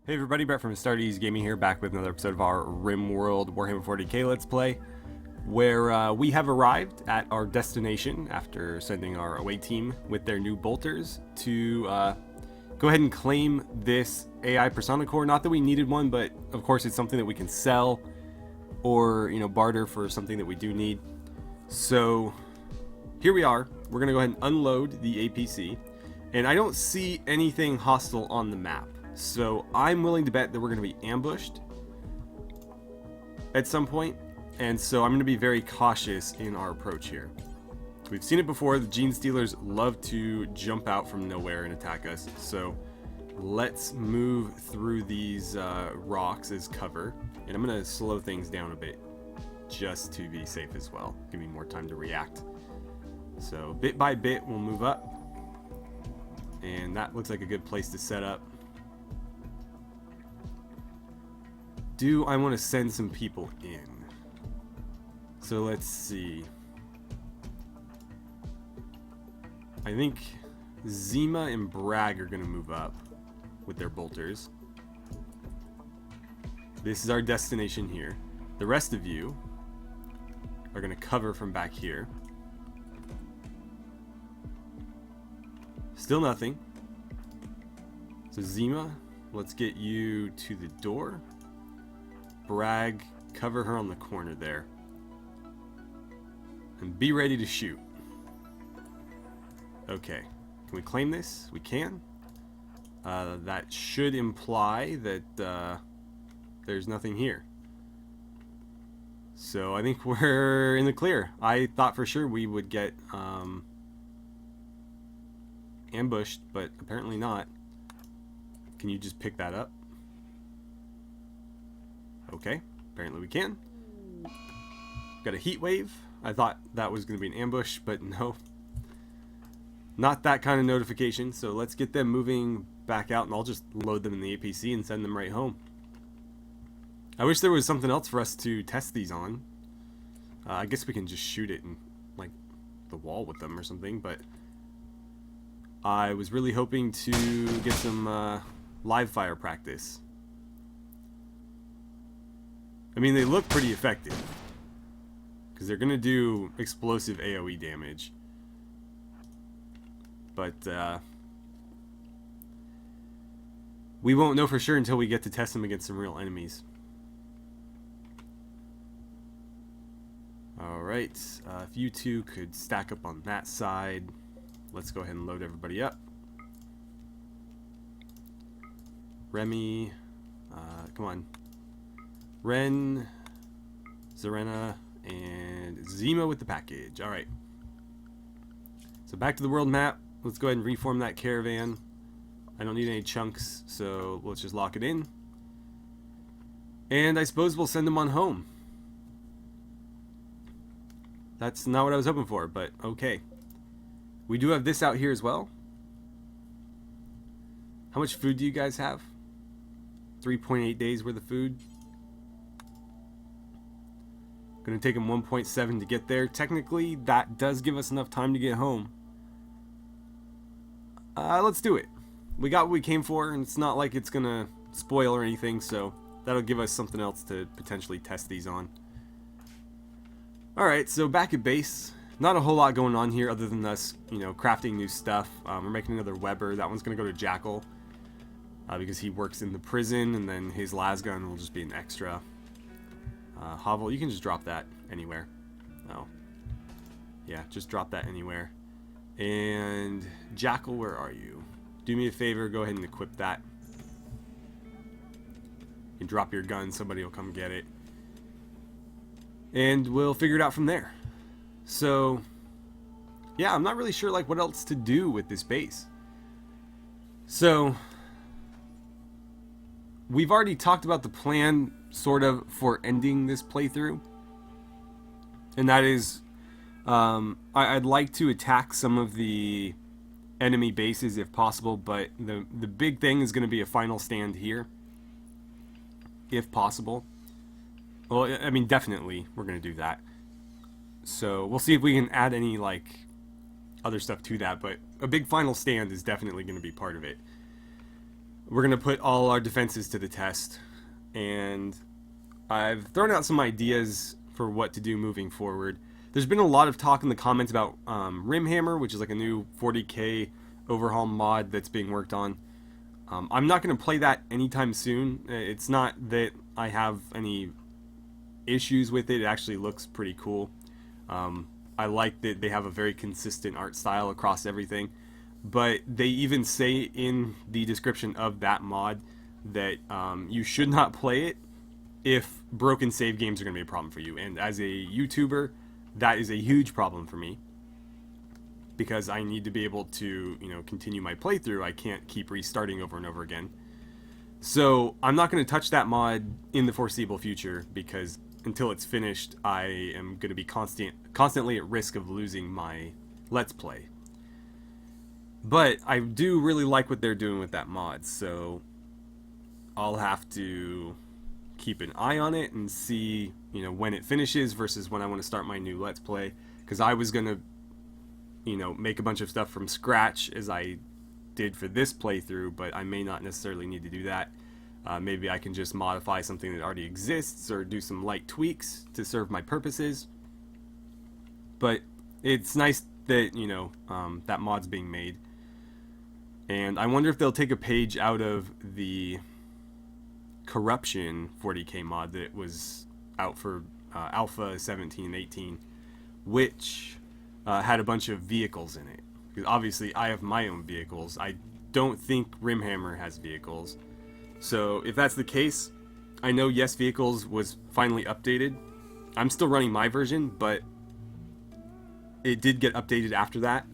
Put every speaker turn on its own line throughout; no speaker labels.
Hey everybody, Brett from AstartesGaming here, back with another episode of our RimWorld Warhammer 40k Let's Play, where we have arrived at our destination after sending our away team with their new bolters to go ahead and claim this AI Persona Core. Not that we needed one, but of course it's something that we can sell or, barter for something that we do need. So here we are. We're going to go ahead and unload the APC, and I don't see anything hostile on the map. So I'm willing to bet that we're going to be ambushed at some point, and so I'm going to be very cautious in our approach here. We've seen it before. The Gene Stealers love to jump out from nowhere and attack us, so let's move through these rocks as cover, and I'm going to slow things down a bit just to be safe as well. Give me more time to react. So bit by bit we'll move up, and that looks like a good place to set up. Do I want to send some people in? So let's see. I think Zima and Bragg are going to move up with their bolters. This is our destination here. The rest of you are going to cover from back here. Still nothing. So Zima, let's get you to the door. Bragg, cover her on the corner there. And be ready to shoot. Okay. Can we claim this? We can. That should imply that there's nothing here. So I think we're in the clear. I thought for sure we would get ambushed, but apparently not. Can you just pick that up? Okay, apparently we can. Got a heat wave. I thought that was going to be an ambush, but no. Not that kind of notification, so let's get them moving back out, and I'll just load them in the APC and send them right home. I wish there was something else for us to test these on. I guess we can just shoot it in, like, the wall with them or something, but I was really hoping to get some live fire practice. I mean, they look pretty effective, because they're going to do explosive AoE damage. But we won't know for sure until we get to test them against some real enemies. Alright, if you two could stack up on that side, let's go ahead and load everybody up. Remy, come on. Ren, Zarena, and Zima with the package. Alright. So back to the world map. Let's go ahead and reform that caravan. I don't need any chunks, so let's just lock it in. And I suppose we'll send them on home. That's not what I was hoping for, but okay. We do have this out here as well. How much food do you guys have? 3.8 days worth of food. Gonna take them 1.7 to get there. Technically, that does give us enough time to get home. Let's do it. We got what we came for, and it's not like it's gonna spoil or anything, so that'll give us something else to potentially test these on. Alright, so back at base. Not a whole lot going on here other than us, crafting new stuff. We're making another Weber. That one's gonna go to Jackal, because he works in the prison, and then his lasgun will just be an extra. Hovel, you can just drop that anywhere. Oh. Yeah, just drop that anywhere. And Jackal, where are you? Do me a favor, go ahead and equip that. You can drop your gun, somebody will come get it. And we'll figure it out from there. So, yeah, I'm not really sure what else to do with this base. So, we've already talked about the plan, sort of, for ending this playthrough. And that is, I'd like to attack some of the enemy bases if possible, but the big thing is going to be a final stand here, if possible. Well, I mean, definitely, we're going to do that. So, we'll see if we can add any, other stuff to that, but a big final stand is definitely going to be part of it. we're going to put all our defenses to the test. And I've thrown out some ideas for what to do moving forward. There's been a lot of talk in the comments about RimHammer, which is like a new 40k overhaul mod that's being worked on. I'm not going to play that anytime soon. It's not that I have any issues with it. It actually looks pretty cool. I like that they have a very consistent art style across everything. But they even say in the description of that mod that you should not play it if broken save games are going to be a problem for you. And as a YouTuber, that is a huge problem for me, because I need to be able to, continue my playthrough. I can't keep restarting over and over again. So I'm not going to touch that mod in the foreseeable future, because until it's finished, I am going to be constantly at risk of losing my Let's Play. But I do really like what they're doing with that mod, so I'll have to keep an eye on it and see, when it finishes versus when I want to start my new Let's Play. Because I was going to, make a bunch of stuff from scratch as I did for this playthrough, but I may not necessarily need to do that. Maybe I can just modify something that already exists or do some light tweaks to serve my purposes. But it's nice that, that mod's being made. And I wonder if they'll take a page out of the Corruption 40k mod that was out for Alpha 17 and 18, which had a bunch of vehicles in it. Because obviously I have my own vehicles. I don't think RimHammer has vehicles. So if that's the case, I know Yes Vehicles was finally updated. I'm still running my version, but it did get updated after that,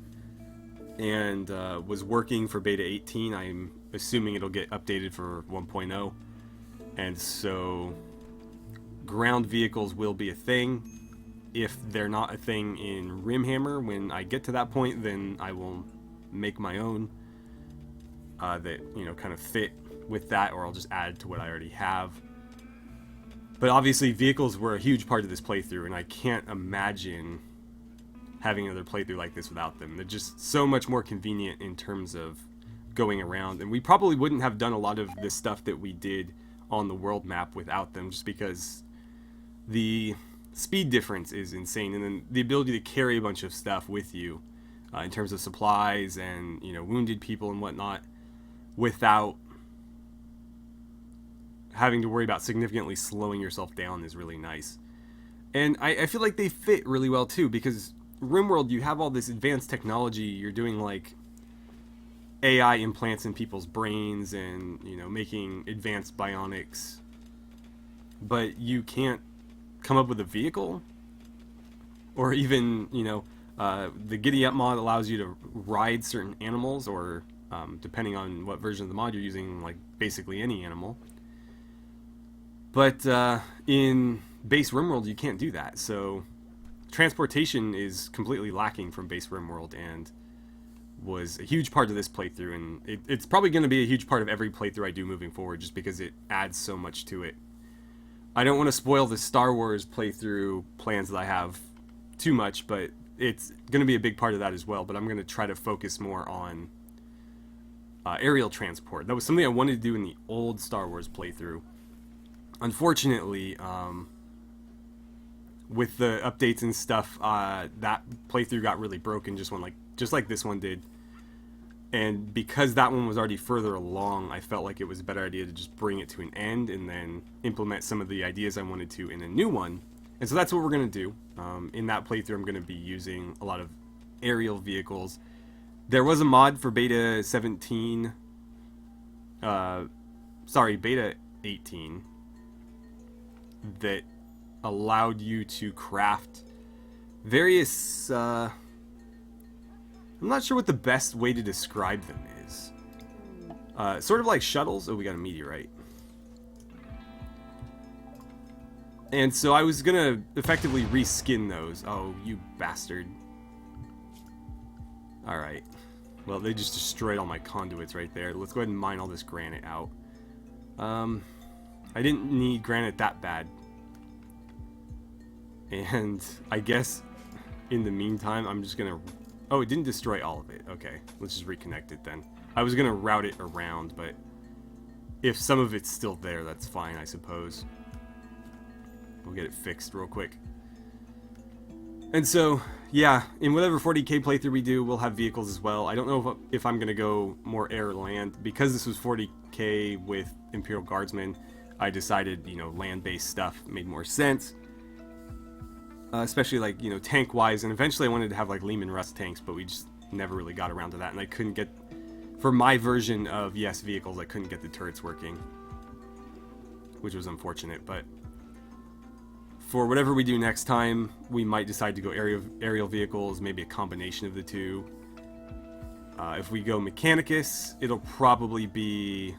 and was working for beta 18. I'm assuming it'll get updated for 1.0. And so ground vehicles will be a thing. If they're not a thing in RimHammer, when I get to that point, then I will make my own that, kind of fit with that, or I'll just add to what I already have. But obviously vehicles were a huge part of this playthrough, and I can't imagine having another playthrough like this without them. They're just so much more convenient in terms of going around, and we probably wouldn't have done a lot of this stuff that we did on the world map without them, just because the speed difference is insane, and then the ability to carry a bunch of stuff with you in terms of supplies and wounded people and whatnot, without having to worry about significantly slowing yourself down is really nice. And I feel like they fit really well too, because RimWorld, you have all this advanced technology. You're doing like AI implants in people's brains and making advanced bionics, but you can't come up with a vehicle, or even the Giddy Up mod allows you to ride certain animals, or depending on what version of the mod you're using, like basically any animal. But in base RimWorld, you can't do that. So transportation is completely lacking from base RimWorld, and was a huge part of this playthrough, and it's probably going to be a huge part of every playthrough I do moving forward, just because it adds so much to it. I don't want to spoil the Star Wars playthrough plans that I have too much, but it's going to be a big part of that as well. But I'm going to try to focus more on aerial transport. That was something I wanted to do in the old Star Wars playthrough. Unfortunately, with the updates and stuff, that playthrough got really broken, just like this one did. And because that one was already further along, I felt like it was a better idea to just bring it to an end and then implement some of the ideas I wanted to in a new one. And so that's what we're going to do. In that playthrough, I'm going to be using a lot of aerial vehicles. There was a mod for beta 17, beta 18, that allowed you to craft various, I'm not sure what the best way to describe them is. Sort of like shuttles. Oh, we got a meteorite. And so I was gonna effectively reskin those. Oh, you bastard. Alright. Well, they just destroyed all my conduits right there. Let's go ahead and mine all this granite out. I didn't need granite that bad. And I guess in the meantime, I'm just gonna... Oh, it didn't destroy all of it. Okay, let's just reconnect it then. I was gonna route it around, but if some of it's still there, that's fine, I suppose. We'll get it fixed real quick. And so, yeah, in whatever 40k playthrough we do, we'll have vehicles as well. I don't know if I'm going to go more air or land. Because this was 40k with Imperial Guardsmen, I decided, you know, land-based stuff made more sense. Especially, like, you know, tank-wise. And eventually I wanted to have, like, Lehman Russ tanks, but we just never really got around to that. And I couldn't get... For my version of yes vehicles, I couldn't get the turrets working. Which was unfortunate, but... For whatever we do next time, we might decide to go aerial vehicles, maybe a combination of the two. If we go Mechanicus, it'll probably be...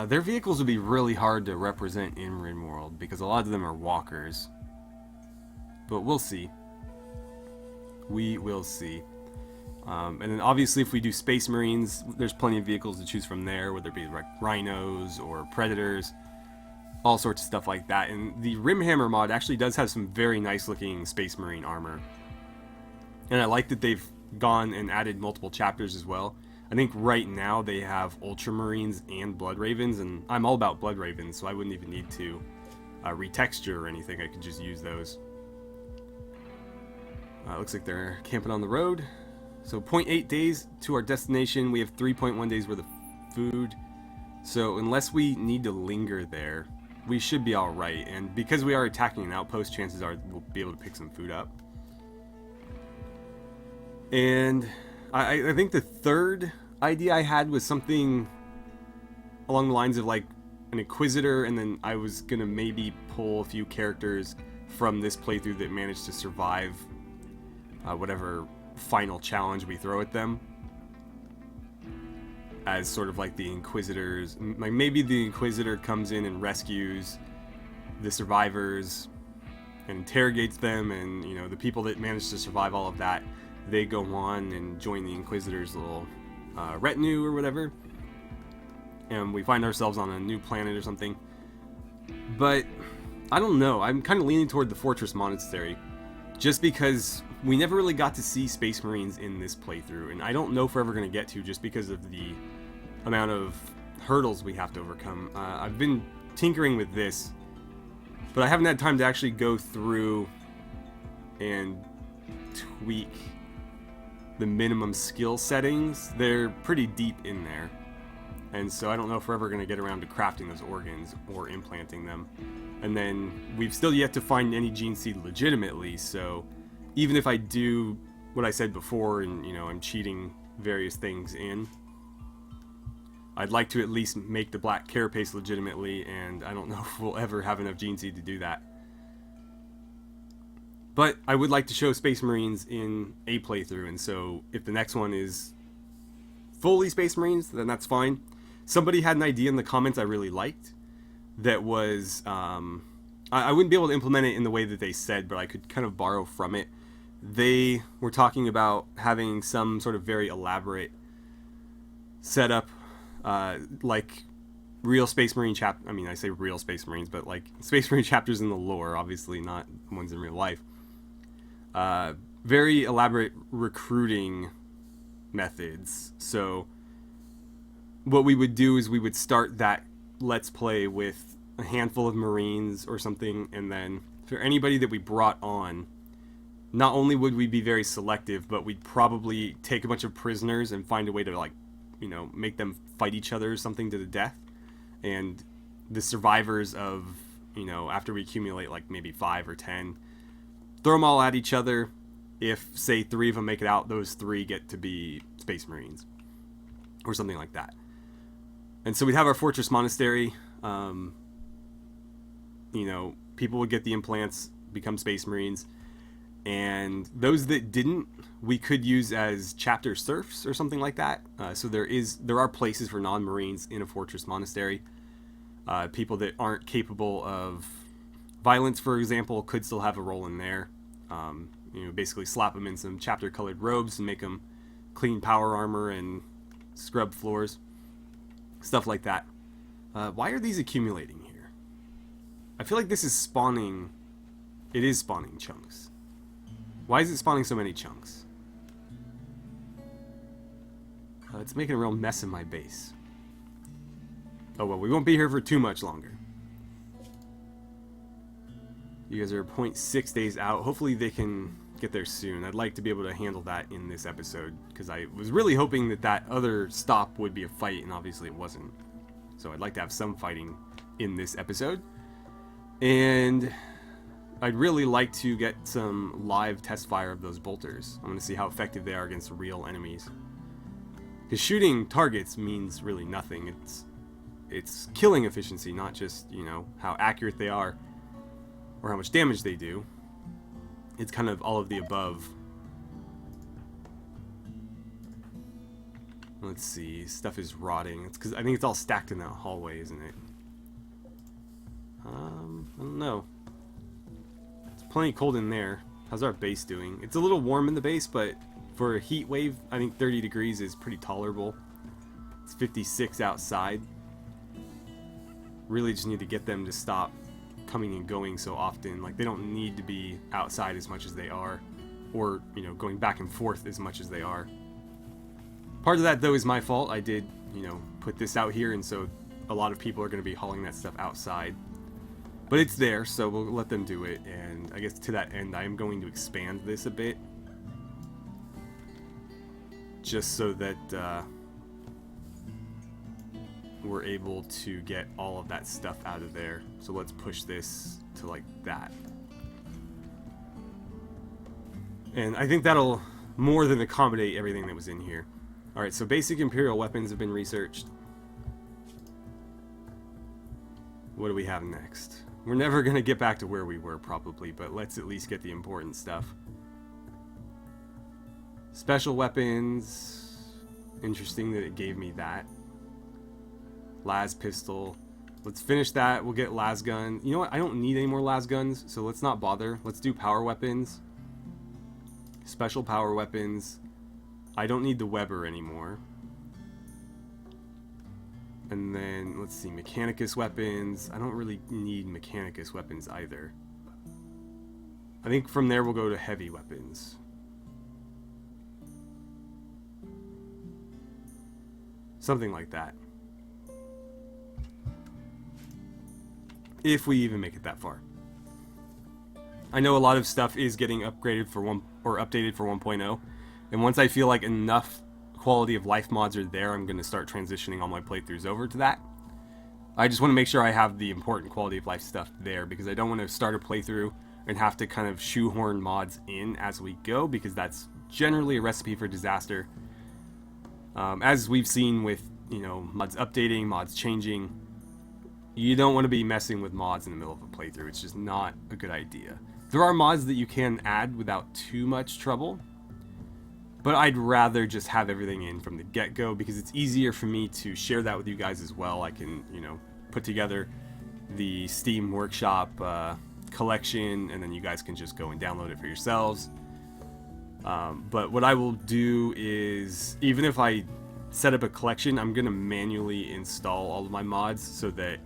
their vehicles would be really hard to represent in RimWorld, because a lot of them are walkers. But we'll see. We will see. And then obviously if we do Space Marines, there's plenty of vehicles to choose from there, whether it be like Rhinos or Predators. All sorts of stuff like that. And the Rimhammer mod actually does have some very nice looking Space Marine armor. And I like that they've gone and added multiple chapters as well. I think right now they have Ultramarines and Blood Ravens, and I'm all about Blood Ravens, so I wouldn't even need to retexture or anything. I could just use those. Looks like they're camping on the road. So 0.8 days to our destination. We have 3.1 days worth of food. So unless we need to linger there, we should be alright, and because we are attacking an outpost, chances are we'll be able to pick some food up. And I think the third idea I had was something along the lines of like an Inquisitor, and then I was gonna maybe pull a few characters from this playthrough that managed to survive whatever final challenge we throw at them, as sort of like the Inquisitors. Like maybe the Inquisitor comes in and rescues the survivors and interrogates them, and you know, the people that managed to survive all of that, they go on and join the Inquisitor's little retinue or whatever, and we find ourselves on a new planet or something. But I don't know, I'm kind of leaning toward the Fortress Monastery, just because we never really got to see Space Marines in this playthrough, and I don't know if we're ever going to get to, just because of the amount of hurdles we have to overcome. I've been tinkering with this, but I haven't had time to actually go through and tweak the minimum skill settings. They're pretty deep in there, and so I don't know if we're ever going to get around to crafting those organs or implanting them. And then we've still yet to find any gene seed legitimately, so even if I do what I said before, and you know, I'm cheating various things in, I'd like to at least make the black carapace legitimately, and I don't know if we'll ever have enough gene seed to do that. But I would like to show Space Marines in a playthrough, and so if the next one is fully Space Marines, then that's fine. Somebody had an idea in the comments I really liked that was, I wouldn't be able to implement it in the way that they said, but I could kind of borrow from it. They were talking about having some sort of very elaborate setup, like real Space Marine I mean, I say real Space Marines, but like Space Marine chapters in the lore, obviously not ones in real life. Very elaborate recruiting methods. So what we would do is we would start that Let's Play with a handful of Marines or something, and then for anybody that we brought on, not only would we be very selective, but we'd probably take a bunch of prisoners and find a way to, like, you know, make them fight each other or something to the death. And the survivors of, you know, after we accumulate like maybe 5 or 10, throw them all at each other. If, say, 3 of them make it out, those 3 get to be Space Marines or something like that. And so we'd have our Fortress Monastery. You know, people would get the implants, become Space Marines, and those that didn't, we could use as chapter serfs or something like that. So there are places for non-Marines in a Fortress Monastery. People that aren't capable of violence, for example, could still have a role in there. You know, basically slap them in some chapter-colored robes and make them clean power armor and scrub floors, stuff like that. Why are these accumulating here? I feel like this is spawning. It is spawning chunks. Why is it spawning so many chunks? It's making a real mess in my base. Oh well, we won't be here for too much longer. You guys are 0.6 days out. Hopefully they can get there soon. I'd like to be able to handle that in this episode, because I was really hoping that that other stop would be a fight, and obviously it wasn't. So I'd like to have some fighting in this episode. And I'd really like to get some live test fire of those bolters. I'm going to see how effective they are against real enemies. Because shooting targets means really nothing. It's killing efficiency, not just, you know, how accurate they are or how much damage they do. It's kind of all of the above. Let's see, stuff is rotting. It's because I think it's all stacked in that hallway, isn't it? I don't know. It's plenty cold in there. How's our base doing? It's a little warm in the base, but for a heat wave, I think 30 degrees is pretty tolerable. It's 56 outside. Really just need to get them to stop coming and going so often. Like, they don't need to be outside as much as they are, or, you know, going back and forth as much as they are. Part of that, though, is my fault. I did, you know, put this out here, and so a lot of people are going to be hauling that stuff outside. But it's there, so we'll let them do it, and I guess to that end, I am going to expand this a bit. Just so that we're able to get all of that stuff out of there. So let's push this to like that. And I think that'll more than accommodate everything that was in here. Alright, so basic Imperial weapons have been researched. What do we have next? We're never going to get back to where we were probably, but let's at least get the important stuff. Special weapons. Interesting that it gave me that. Las pistol. Let's finish that. We'll get las gun. You know what? I don't need any more las guns, so let's not bother. Let's do power weapons. Special power weapons. I don't need the Weber anymore. And then, let's see, Mechanicus weapons. I don't really need Mechanicus weapons either. I think from there we'll go to heavy weapons. Something like that. If we even make it that far. I know a lot of stuff is getting upgraded for updated for 1.0, and once I feel like enough quality of life mods are there, I'm going to start transitioning all my playthroughs over to that. I just want to make sure I have the important quality of life stuff there, because I don't want to start a playthrough and have to kind of shoehorn mods in as we go, because that's generally a recipe for disaster. As we've seen with, you know, mods updating, mods changing, you don't want to be messing with mods in the middle of a playthrough. It's just not a good idea. There are mods that you can add without too much trouble, but I'd rather just have everything in from the get-go, because it's easier for me to share that with you guys as well. I can, you know, put together the Steam Workshop collection, and then you guys can just go and download it for yourselves. But what I will do is, even if I set up a collection, I'm going to manually install all of my mods so that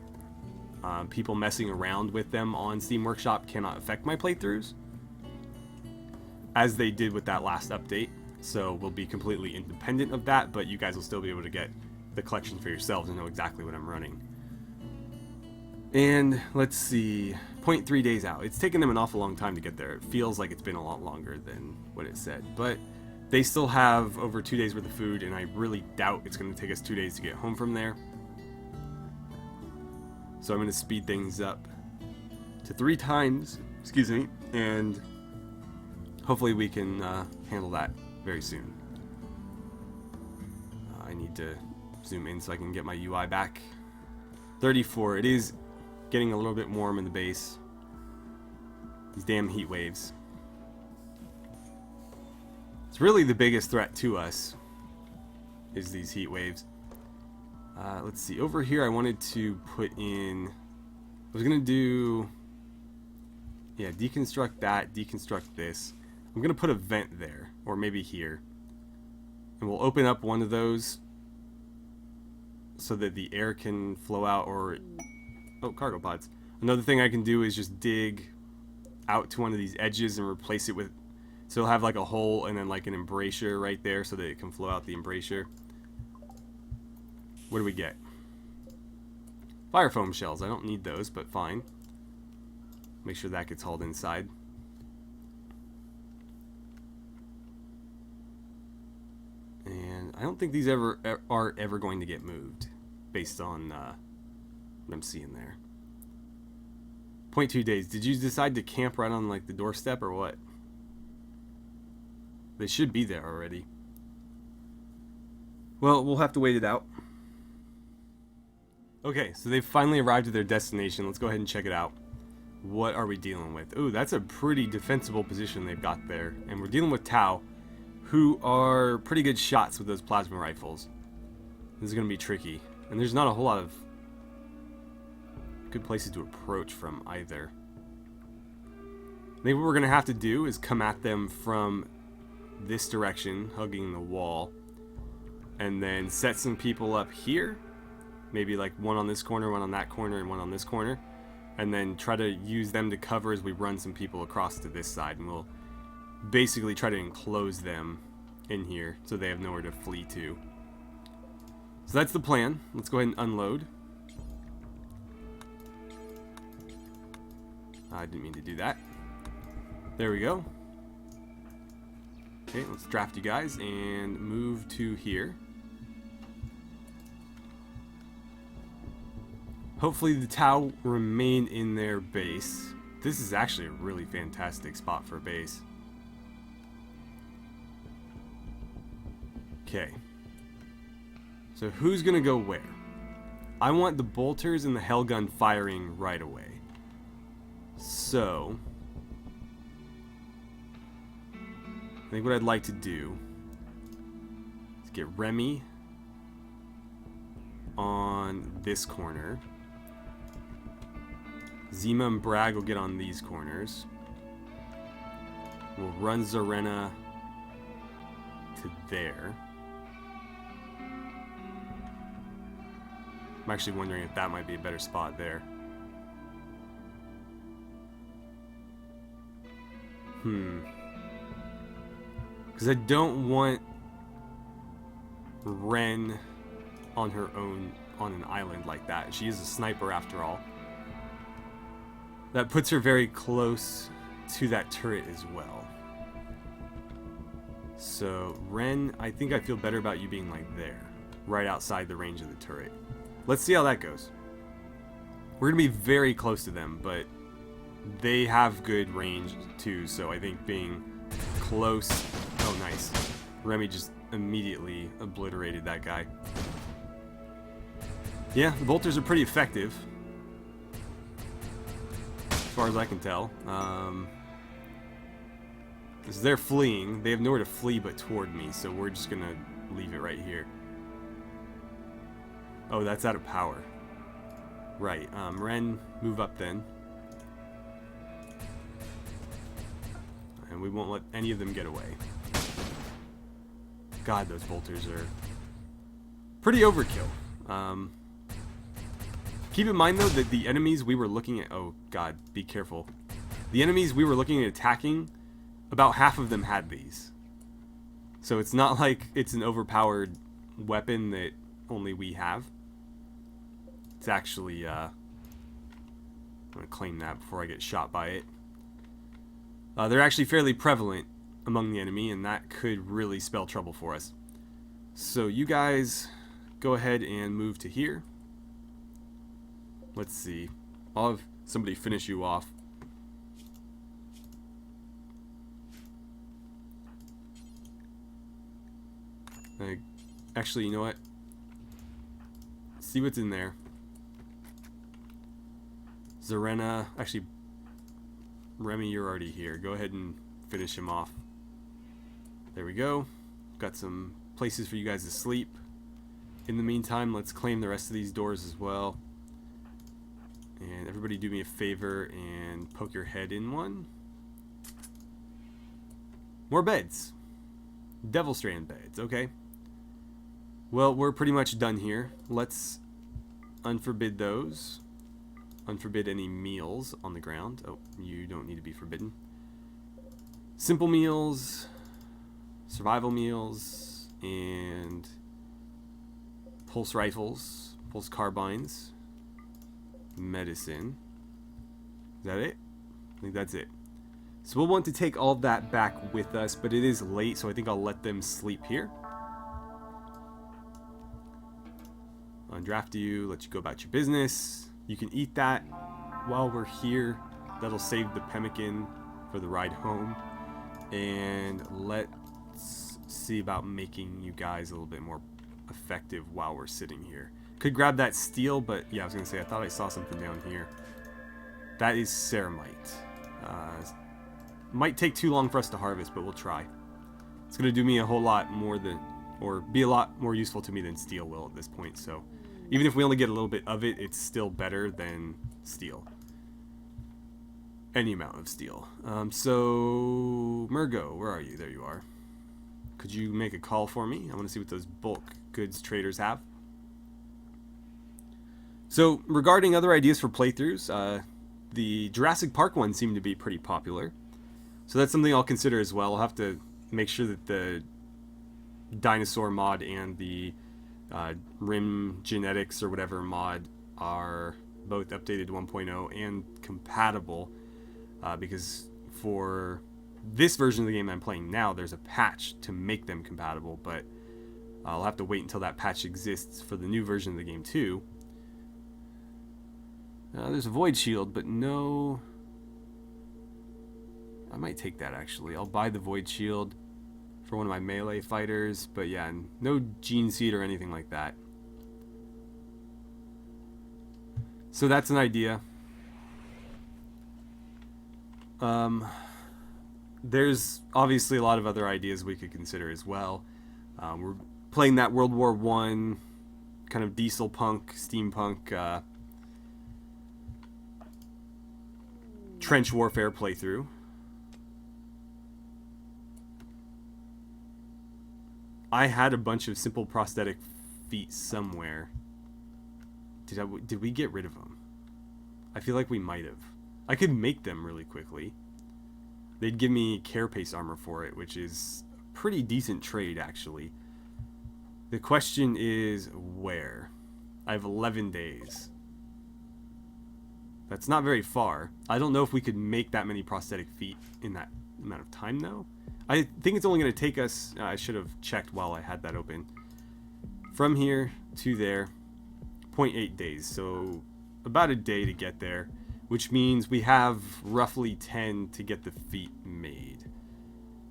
people messing around with them on Steam Workshop cannot affect my playthroughs, as they did with that last update. So we'll be completely independent of that, but you guys will still be able to get the collection for yourselves and know exactly what I'm running. And let's see, 0.3 days out. It's taken them an awful long time to get there. It feels like it's been a lot longer than what it said, but they still have over 2 days worth of food, and I really doubt it's going to take us 2 days to get home from there. So I'm going to speed things up to 3 times, excuse me, and hopefully we can handle that very soon. I need to zoom in so I can get my UI back. 34, it is getting a little bit warm in the base. These damn heat waves. It's really the biggest threat to us, is these heat waves. Let's see, over here I wanted to put in, I was going to do, yeah, deconstruct that, deconstruct this. I'm going to put a vent there, or maybe here. And we'll open up one of those so that the air can flow out, or, oh, cargo pods. Another thing I can do is just dig out to one of these edges and replace it with, so it'll have like a hole and then like an embrasure right there so that it can flow out the embrasure. What do we get? Fire foam shells. I don't need those, but fine. Make sure that gets hauled inside. And I don't think these are ever going to get moved, based on what I'm seeing there. 0.2 days. Did you decide to camp right on like the doorstep or what? They should be there already. Well, we'll have to wait it out. Okay, so they've finally arrived at their destination. Let's go ahead and check it out. What are we dealing with? Ooh, that's a pretty defensible position they've got there. And we're dealing with Tau, who are pretty good shots with those plasma rifles. This is going to be tricky. And there's not a whole lot of good places to approach from either. Maybe what we're going to have to do is come at them from this direction, hugging the wall, and then set some people up here. Maybe like one on this corner, one on that corner, and one on this corner. And then try to use them to cover as we run some people across to this side. And we'll basically try to enclose them in here so they have nowhere to flee to. So that's the plan. Let's go ahead and unload. I didn't mean to do that. There we go. Okay, let's draft you guys and move to here. Hopefully the Tau remain in their base. This is actually a really fantastic spot for a base. Okay. So who's going to go where? I want the bolters and the Hellgun firing right away. So I think what I'd like to do is get Remy on this corner. Zima and Bragg will get on these corners. We'll run Zarena to there. I'm actually wondering if that might be a better spot there. Because I don't want Ren on her own on an island like that. She is a sniper after all. That puts her very close to that turret as well. So, Ren, I think I feel better about you being like there, right outside the range of the turret. Let's see how that goes. We're going to be very close to them, but they have good range too, so I think being close... Oh, nice. Remy just immediately obliterated that guy. Yeah, the bolters are pretty effective. As far as I can tell. Because they're fleeing. They have nowhere to flee but toward me, so we're just going to leave it right here. Oh, that's out of power. Right. Ren, move up then. And we won't let any of them get away. God, those bolters are pretty overkill. Keep in mind, though, that the enemies we were looking at... Oh, God, be careful. The enemies we were looking at attacking, about half of them had these. So it's not like it's an overpowered weapon that only we have. It's actually... I'm going to claim that before I get shot by it. They're actually fairly prevalent among the enemy, and that could really spell trouble for us. So you guys go ahead and move to here. Let's see. I'll have somebody finish you off. Actually, you know what? See what's in there. Zarena. Actually, Remy, you're already here. Go ahead and finish him off. There we go. Got some places for you guys to sleep. In the meantime, let's claim the rest of these doors as well. And everybody do me a favor and poke your head in one. More beds. Devil Strand beds, okay. Well, we're pretty much done here. Let's unforbid those. Unforbid any meals on the ground. Oh, you don't need to be forbidden. Simple meals, survival meals, and pulse rifles, pulse carbines. medicine. Is that it? I think that's it. So we'll want to take all that back with us, but it is late, so I think I'll let them sleep here. Undraft you, let you go about your business. You can eat that while we're here. That'll save the pemmican for the ride home. And let's see about making you guys a little bit more effective while we're sitting here. Could grab that steel, but yeah, I was gonna say, I thought I saw something down here. That is ceramite. Might take too long for us to harvest, but we'll try. It's gonna do me a whole lot more than, or be a lot more useful to me than steel will at this point, so even if we only get a little bit of it, it's still better than steel. Any amount of steel. So Murgo, where are you? There you are. Could you make a call for me? I want to see what those bulk goods traders have. So regarding other ideas for playthroughs, the Jurassic Park one seemed to be pretty popular. So that's something I'll consider as well. I'll have to make sure that the dinosaur mod and the Rim Genetics or whatever mod are both updated to 1.0 and compatible, because for this version of the game I'm playing now, there's a patch to make them compatible, but I'll have to wait until that patch exists for the new version of the game too. There's a void shield, but no... I might take that actually. I'll buy the void shield for one of my melee fighters, but yeah, no gene seed or anything like that. So that's an idea. There's obviously a lot of other ideas we could consider as well. We're playing that World War I kind of diesel punk, steampunk, trench warfare playthrough. I had a bunch of simple prosthetic feet somewhere. Did we get rid of them? I feel like we might have. I could make them really quickly. They'd give me carapace armor for it, which is a pretty decent trade actually. The question is where? I have 11 days. That's not very far. I don't know if we could make that many prosthetic feet in that amount of time though. I think it's only going to take us, I should have checked while I had that open, from here to there, 0.8 days, so about a day to get there, which means we have roughly 10 to get the feet made.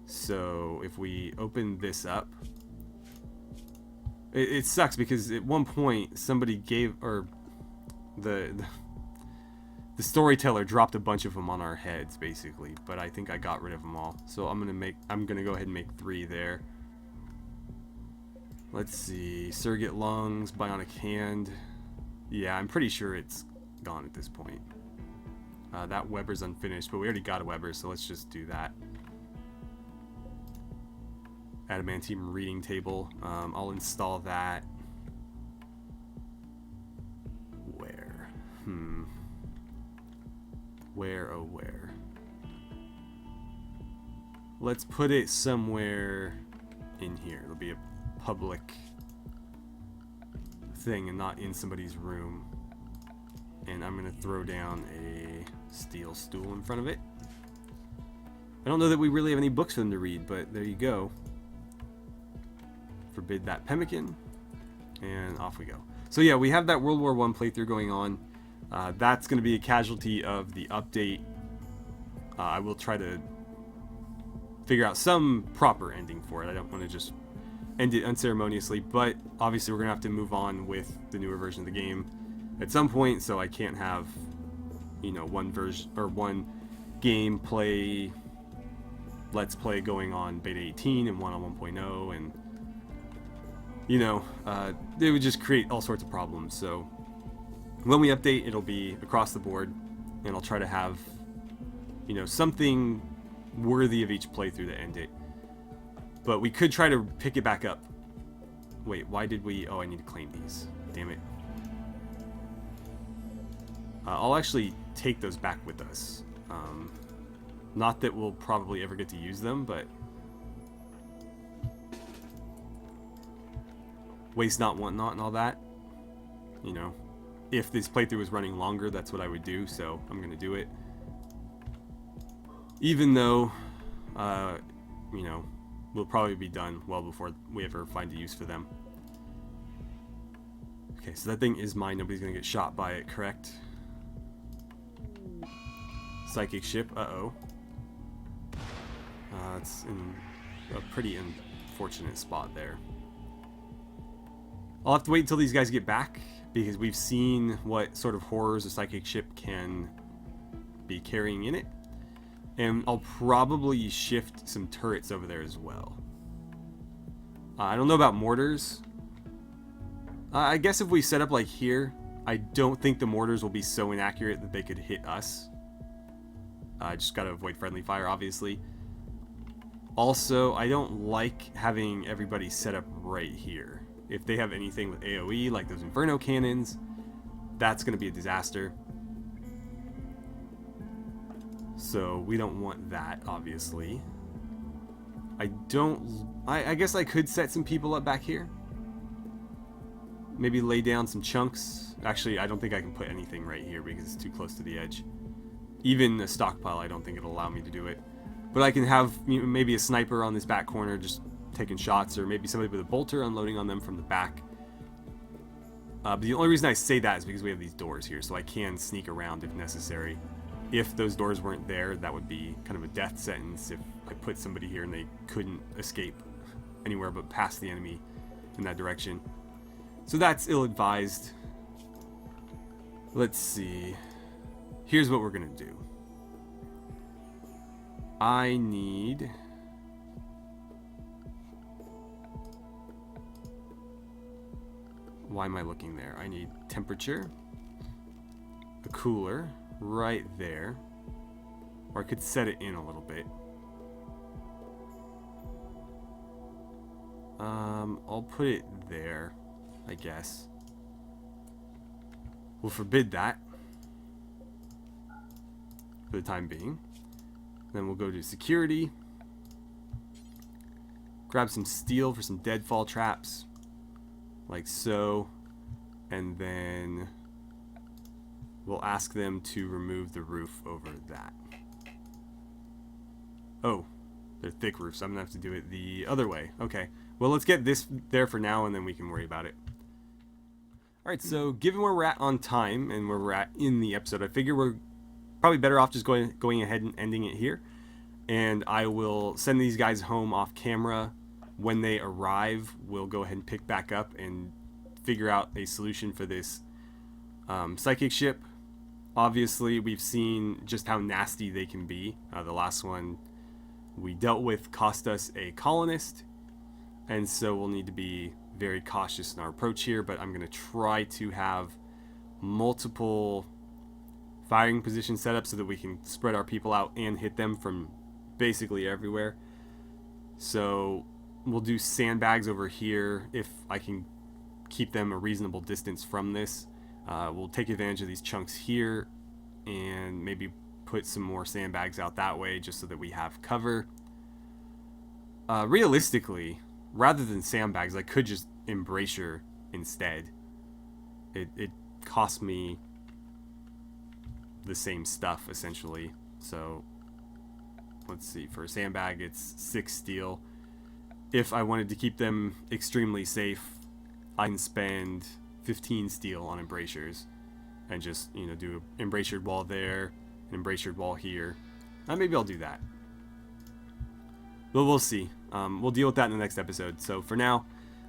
So if we open this up, it sucks because at one point somebody gave, or the storyteller dropped a bunch of them on our heads, basically, but I think I got rid of them all. So I'm gonna go ahead and make 3 there. Let's see, surrogate lungs, bionic hand. Yeah, I'm pretty sure it's gone at this point. That Weber's unfinished, but we already got a Weber, so let's just do that. Adamantium reading table. I'll install that. Where? Where, oh where? Let's put it somewhere in here. It'll be a public thing and not in somebody's room. And I'm gonna throw down a steel stool in front of it. I don't know that we really have any books for them to read, but there you go. Forbid that pemmican, and off we go. So yeah, we have that World War I playthrough going on. That's going to be a casualty of the update. I will try to figure out some proper ending for it. I don't want to just end it unceremoniously, but obviously we're going to have to move on with the newer version of the game at some point, so I can't have, you know, one version or one game play, let's play going on beta 18 and one on 1.0, and you know, it would just create all sorts of problems. So when we update, it'll be across the board, and I'll try to have, you know, something worthy of each playthrough to end it. But we could try to pick it back up. Wait, why did we... Oh, I need to claim these. Damn it. I'll actually take those back with us. Not that we'll probably ever get to use them, but... Waste not, want not, and all that. You know, if this playthrough was running longer, that's what I would do, so I'm going to do it. Even though, you know, we'll probably be done well before we ever find a use for them. Okay, so that thing is mine. Nobody's going to get shot by it, correct? Psychic ship, uh-oh. It's in a pretty unfortunate spot there. I'll have to wait until these guys get back, because we've seen what sort of horrors a psychic ship can be carrying in it. And I'll probably shift some turrets over there as well. I don't know about mortars. I guess if we set up like here, I don't think the mortars will be so inaccurate that they could hit us. I just gotta avoid friendly fire, obviously. Also, I don't like having everybody set up right here. If they have anything with AoE, like those Inferno cannons, that's gonna be a disaster. So we don't want that, obviously. I guess I could set some people up back here. Maybe lay down some chunks. Actually, I don't think I can put anything right here because it's too close to the edge. Even a stockpile, I don't think it'll allow me to do it. But I can have, you know, maybe a sniper on this back corner just taking shots, or maybe somebody with a bolter unloading on them from the back. But the only reason I say that is because we have these doors here, so I can sneak around if necessary. If those doors weren't there, that would be kind of a death sentence if I put somebody here and they couldn't escape anywhere but past the enemy in that direction. So that's ill-advised. Let's see. Here's what we're gonna do. I need... Why am I looking there? I need temperature, a cooler right there, or I could set it in a little bit. I'll put it there, I guess. We'll forbid that for the time being. Then we'll go to security, grab some steel for some deadfall traps, like so, and then we'll ask them to remove the roof over that. Oh, they're thick roofs. I'm gonna have to do it the other way. Okay, well, let's get this there for now, and then we can worry about it. Alright, so given where we're at on time and where we're at in the episode, I figure we're probably better off just going ahead and ending it here. And I will send these guys home off camera. When they arrive, we'll go ahead and pick back up and figure out a solution for this psychic ship. Obviously, we've seen just how nasty they can be. The last one we dealt with cost us a colonist, and so we'll need to be very cautious in our approach here, but I'm going to try to have multiple firing positions set up so that we can spread our people out and hit them from basically everywhere. So we'll do sandbags over here if I can keep them a reasonable distance from this. We'll take advantage of these chunks here and maybe put some more sandbags out that way just so that we have cover. Realistically, rather than sandbags, I could just embrasure instead. It cost me the same stuff essentially. So let's see, for a sandbag it's 6 steel. If I wanted to keep them extremely safe, I can spend 15 steel on embrasures and just, you know, do an embrasured wall there, an embrasured wall here. Maybe I'll do that, but we'll see. We'll deal with that in the next episode. So for now,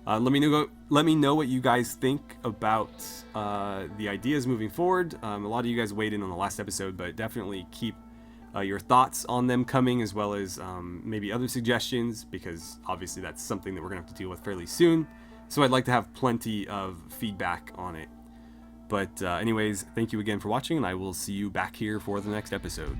let me know what you guys think about the ideas moving forward. A lot of you guys weighed in on the last episode, but definitely keep your thoughts on them coming, as well as maybe other suggestions, because obviously that's something that we're gonna have to deal with fairly soon. So I'd like to have plenty of feedback on it. But anyways, thank you again for watching, and I will see you back here for the next episode.